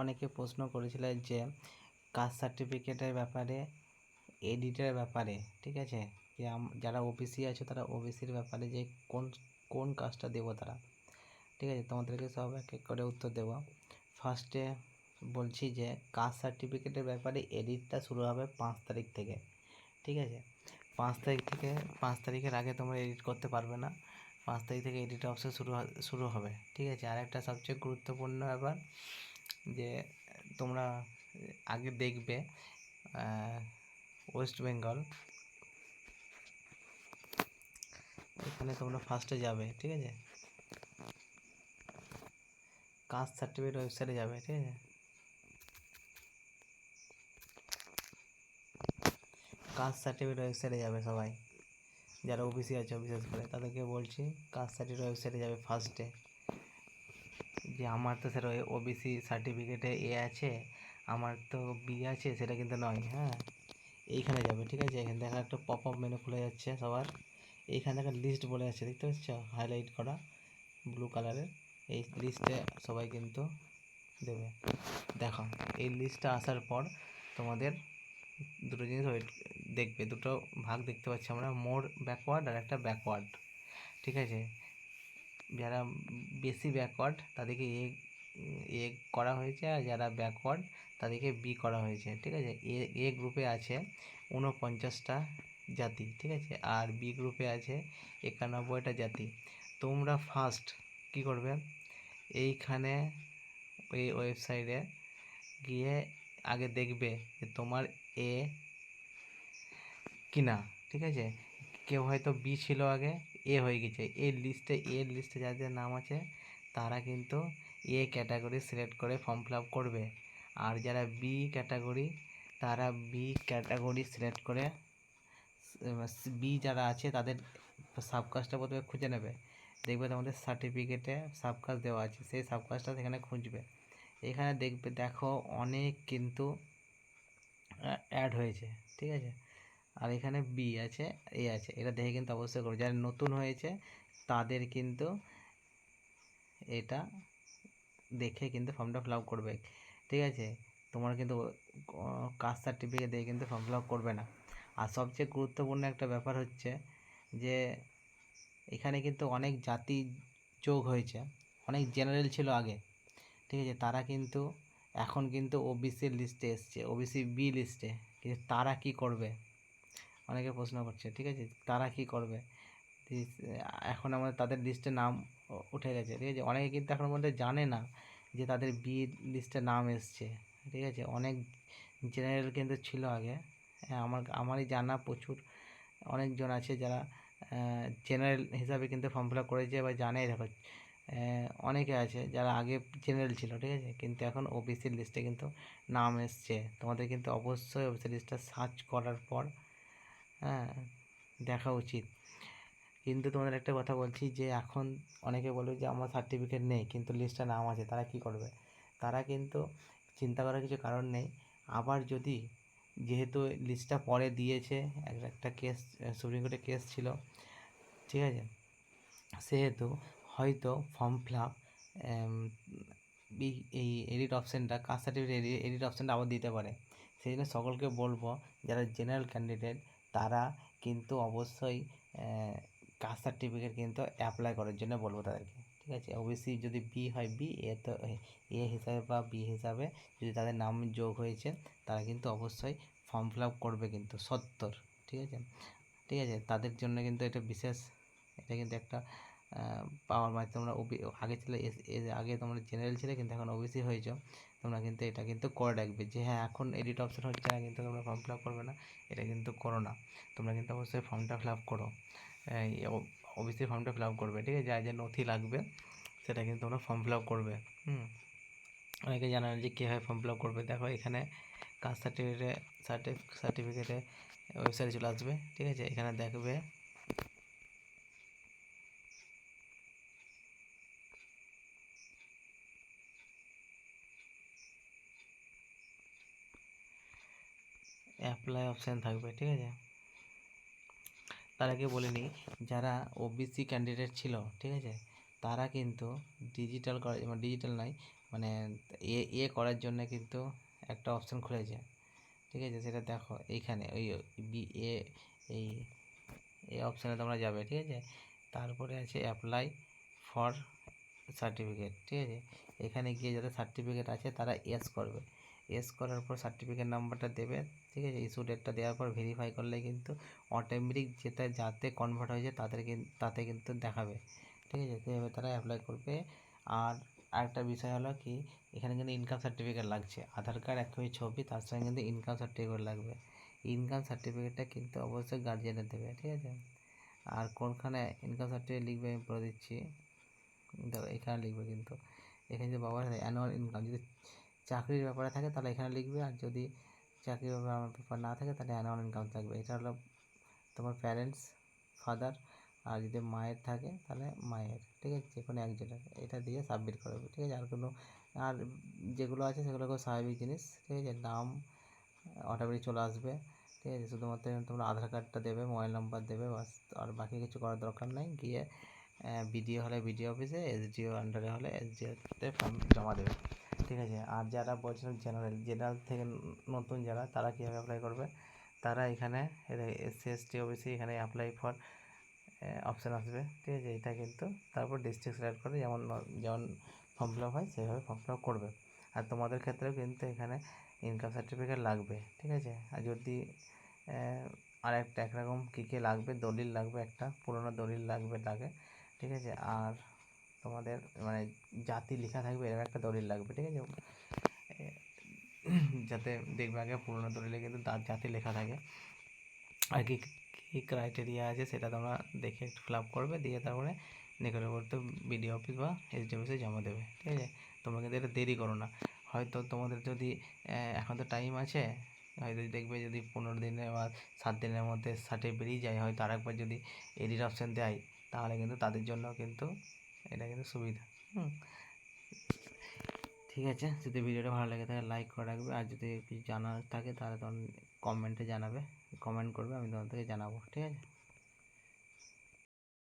অনেকে প্রশ্ন করেছিল যে কাস্ট সার্টিফিকেটের ব্যাপারে, এডিটের ব্যাপারে, ঠিক আছে, যে যারা ওবিসি আছে তারা ওবিসির ব্যাপারে যে কোন কোন কাজটা দেবো তারা, ঠিক আছে, তোমাদেরকে সব এক এক করে উত্তর দেবো। ফার্স্টে বলছি যে কাস্ট সার্টিফিকেটের ব্যাপারে এডিটটা শুরু হবে 5 তারিখ থেকে, ঠিক আছে। 5 তারিখের আগে তোমরা এডিট করতে পারবে না। 5 তারিখ থেকে এডিট অপশন শুরু হবে, ঠিক আছে। আর একটা সবচেয়ে গুরুত্বপূর্ণ ব্যাপার যে তোমরা আগে দেখবে ওয়েস্ট বেঙ্গল, এখানে তোমরা ফার্স্টে যাবে, ঠিক আছে, কাস্ট সার্টিফিকেট ওয়েবসাইটে যাবে, ঠিক আছে। কাস্ট সার্টিফিকেট ওয়েবসাইটে যাবে সবাই, যারা ওবিসি আছে বিশেষ করে তাদেরকে বলছি কাস্ট সার্টিফিকেট ওয়েবসাইটে যাবে ফার্স্টে। যে আমার তো স্যার ওবিসি সার্টিফিকেটে এ আছে, আমার তো বি আছে, সেটা কিন্তু নয়, হ্যাঁ। এইখানে যাবে, ঠিক আছে। এখানে দেখা একটা পপ আপ মেনু খুলে যাচ্ছে সবার, এইখানে দেখা লিস্ট বলে যাচ্ছে, দেখতে পাচ্ছ হাইলাইট করা ব্লু কালারের, এই লিস্টে সবাই কিন্তু দেবে। দেখো এই লিস্টটা আসার পর তোমাদের দুটো জিনিস দেখবে, দুটো ভাগ দেখতে পাচ্ছি আমরা, মোর ব্যাকওয়ার্ড আর একটা ব্যাকওয়ার্ড, ঠিক আছে। যারা বেশি ব্যাকওয়ার্ড তাদেরকে এ করা হয়েছে, আর যারা ব্যাকওয়ার্ড তাদেরকে বি করা হয়েছে, ঠিক আছে। এ গ্রুপে আছে 49টা জাতি, ঠিক আছে, আর বি গ্রুপে আছে 91টা জাতি। তোমরা ফার্স্ট কি করবে, এইখানে এই ওয়েবসাইটে গিয়ে আগে দেখবে যে তোমার এ কিনা, ঠিক আছে। কেউ হয়তো বি ছিল আগে, এ হয়ে গেছে, এর লিস্টে যাদের নাম আছে তারা কিন্তু এ ক্যাটাগরি সিলেক্ট করে ফর্ম ফিল আপ করবে। আর যারা বি ক্যাটাগরি তারা বি ক্যাটাগরি সিলেক্ট করে, বি যারা আছে তাদের সাবকাস্টটা প্রথমে খুঁজে নেবে, দেখবে তোমাদের সার্টিফিকেটে সাবকাস্ট দেওয়া আছে, সেই সাবকাস্টটা সেখানে খুঁজবে। এখানে দেখবে, দেখো অনেক কিন্তু অ্যাড হয়েছে, ঠিক আছে। আর এখানে বি আছে, এ আছে, এটা দেখে কিন্তু অবশ্যই করবে। যারা নতুন হয়েছে তাদের কিন্তু এটা দেখে কিন্তু ফর্মটা ফিল আপ করবে, ঠিক আছে। তোমরা কিন্তু কাস্ট সার্টিফিকেট দিয়ে কিন্তু ফর্ম ফিল আপ করবে না। আর সবচেয়ে গুরুত্বপূর্ণ একটা ব্যাপার হচ্ছে যে এখানে কিন্তু অনেক জাতি যোগ হয়েছে, অনেক জেনারেল ছিল আগে, ঠিক আছে, তারা কিন্তু এখন কিন্তু ওবিসির লিস্টে এসছে, ওবিসি বি লিস্টে। কিন্তু তারা কি করবে, অনেকে প্রশ্ন করছে, ঠিক আছে, তারা কি করবে। এখন আমাদের তাদের লিস্টে নাম উঠে গেছে, ঠিক আছে। অনেকে কিন্তু এখন মধ্যে জানে না যে তাদের বি লিস্টে নাম এসছে, ঠিক আছে। অনেক জেনারেল কিন্তু ছিল আগে, হ্যাঁ, আমারই জানা প্রচুর অনেকজন আছে যারা জেনারেল হিসাবে কিন্তু ফর্ম ফিল আপ করেছে বা জানে। দেখো অনেকে আছে যারা আগে জেনারেল ছিল, ঠিক আছে, কিন্তু এখন ওবিসির লিস্টে কিন্তু নাম এসছে। তোমাদের কিন্তু অবশ্যই ওবিসি লিস্টটা সার্চ করার পর, হ্যাঁ, দেখা উচিত। কিন্তু তোমাদের একটা কথা বলছি যে এখন অনেকে বলবে যে আমার সার্টিফিকেট নেই কিন্তু লিস্টে নাম আছে, তারা কি করবে। তারা কিন্তু চিন্তা করার কিছু কারণ নেই। আবার যদি, যেহেতু লিস্টটা পরে দিয়েছে, একটা কেস সুপ্রিম কোর্টে কেস ছিল, ঠিক আছে, সেহেতু হয়তো ফর্ম ফিল আপ এই এডিট অপশানটা, কাস্ট সার্টিফিকেট এডিট অপশানটা আবার দিতে পারে। সেই জন্য সকলকে বলবো যারা জেনারেল ক্যান্ডিডেট তারা কিন্তু অবশ্যই কাস্ট সার্টিফিকেট কিন্তু অ্যাপ্লাই করার জন্য বলবো তাদেরকে, ঠিক আছে। ওবিসি যদি বি হয় বি, এ তো এ হিসাবে বা বি হিসাবে যদি তাদের নাম যোগ হয়েছে তারা কিন্তু অবশ্যই ফর্ম ফিল আপ করবে কিন্তু 70, ঠিক আছে, ঠিক আছে। তাদের জন্য কিন্তু এটা বিশেষ, এটা কিন্তু একটা পাওয়ার, মানে তোমরা আগে ছিলে আগে তোমরা জেনারেল ছিলে কিন্তু এখন ওবিসি হয়েছ, তোমরা কিন্তু এটা কিন্তু করে রাখবে যে হ্যাঁ এখন এডিট অপশন হচ্ছে না কিন্তু তোমরা ফর্ম ফিল আপ করবে না, এটা কিন্তু করো না। তোমরা কিন্তু অবশ্যই ফর্মটা ফিল আপ করো, ওবিসি ফর্মটা ফিল আপ করবে, ঠিক আছে। যা যা নথি লাগবে সেটা কিন্তু তোমরা ফর্ম ফিল আপ করবে। অনেকে জানা যে কীভাবে ফর্ম ফিল আপ করবে। দেখো এখানে কাস্ট সার্টিফিকেটে ওয়েবসাইটে চলে আসবে, ঠিক আছে। এখানে দেখবে অ্যাপ্লাই অপশান থাকবে, ঠিক আছে। তার আগে বলে নিই, যারা ওবিসি ক্যান্ডিডেট ছিল, ঠিক আছে, তারা কিন্তু ডিজিটাল করা, মানে ডিজিটাল নয়, মানে করার জন্য কিন্তু একটা অপশান খুলেছে, ঠিক আছে? সেটা দেখো এইখানে ওই বি এ এই অপশানে তোমরা যাবে, ঠিক আছে? তারপরে আছে অ্যাপ্লাই ফর সার্টিফিকেট, ঠিক আছে? এখানে গিয়ে যাদের সার্টিফিকেট আছে তারা এস করবে, এস করার পর সার্টিফিকেট নাম্বারটা দেবে, ঠিক আছে? ইস্যু ডেটটা দেওয়ার পর ভেরিফাই করলে কিন্তু অটোমেটিক যেটা যাতে কনভার্ট হয়েছে তাতে কিন্তু দেখাবে, ঠিক আছে? সেভাবে তারা অ্যাপ্লাই করবে। আর আরেকটা বিষয় হলো কি, এখানে কিন্তু ইনকাম সার্টিফিকেট লাগছে, আধার কার্ড এক কপি ছবি, তার সঙ্গে কিন্তু ইনকাম সার্টিফিকেট লাগবে। ইনকাম সার্টিফিকেটটা কিন্তু অবশ্যই গার্জিয়ানের দেবে, ঠিক আছে? আর কোনখানে ইনকাম সার্টিফিকেট লিখবে আমি বলে দিচ্ছি, দেখো এখানে লিখবে কিন্তু, এখানে যদি বাবার অ্যানুয়াল ইনকাম যদি চাকরির ব্যাপারে থাকে তাহলে এখানে লিখবে, আর যদি চাকরির ব্যাপার না থাকে তাহলে অ্যানুয়াল ইনকাম থাকবে। এটা হলো তোমার প্যারেন্টস, ফাদার, আর যদি মায়ের থাকে তাহলে মায়ের, ঠিক আছে? যে কোনো একজনের এটা দিয়ে সাবমিট করবে, ঠিক আছে? আর কোনো আর যেগুলো আছে সেগুলো খুব স্বাভাবিক জিনিস, ঠিক আছে? নাম অটোমেটিক চলে আসবে, ঠিক আছে? শুধুমাত্র তোমরা আধার কার্ডটা দেবে, মোবাইল নাম্বার দেবে, বাস। আর বাকি কিছু করার দরকার নাই। গিয়ে বিডিও হলে বিডিও অফিসে, এসডিও আন্ডারে হলে এসডিওতে ফর্ম জমা দেবে, ঠিক আছে? আর যারা বলছেন জেনারেল থেকে নতুন যারা, তারা কীভাবে অ্যাপ্লাই করবে, তারা এখানে এসসি এসটি ওবিসি এখানে অ্যাপ্লাই ফর অপশান আসবে, ঠিক আছে? এটা কিন্তু তারপর ডিস্ট্রিক্ট সিলেক্ট করে যেমন ফর্ম ফিল আপ হয় সেইভাবে ফর্ম ফিল আপ করবে। আর তোমাদের ক্ষেত্রেও কিন্তু এখানে ইনকাম সার্টিফিকেট লাগবে, ঠিক আছে? আর যদি আর একটা একরকম কী লাগবে, দলিল লাগবে, একটা পুরোনো দলিল লাগে, ঠিক আছে? আর তোমাদের মানে জাতি লেখা থাকবে এরকম একটা দলিল লাগবে, ঠিক আছে? যাতে দেখবে আগে পুরোনো দলিলে কিন্তু তার জাতি লেখা থাকে। আর কী কী ক্রাইটেরিয়া আছে সেটা তোমরা দেখে একটু ফিল আপ করবে, দিয়ে তারপরে নিকটবর্তী বিডিও অফিস বা এসডি অফিসে জমা দেবে, ঠিক আছে? তোমরা কিন্তু এটা দেরি করো না। হয়তো তোমাদের যদি এখন তো টাইম আছে, হয়তো দেখবে যদি 15 দিনে বা 7 দিনের মধ্যে সার্টিফিকেট বেরিয়ে যায়, হয়তো আরেকবার যদি এডিট অপশান দেয়, তাহলে কিন্তু তাদের জন্য কিন্তু এটা কিন্তু সুবিধা। ঠিক আছে, যদি ভিডিওটা ভালো লাগে তাহলে লাইক করে রাখবে, আর যদি কিছু জানার থাকে তাহলে তখন কমেন্টে জানাবে, কমেন্ট করবে, আমি তোমাদের থেকে জানাবো, ঠিক আছে?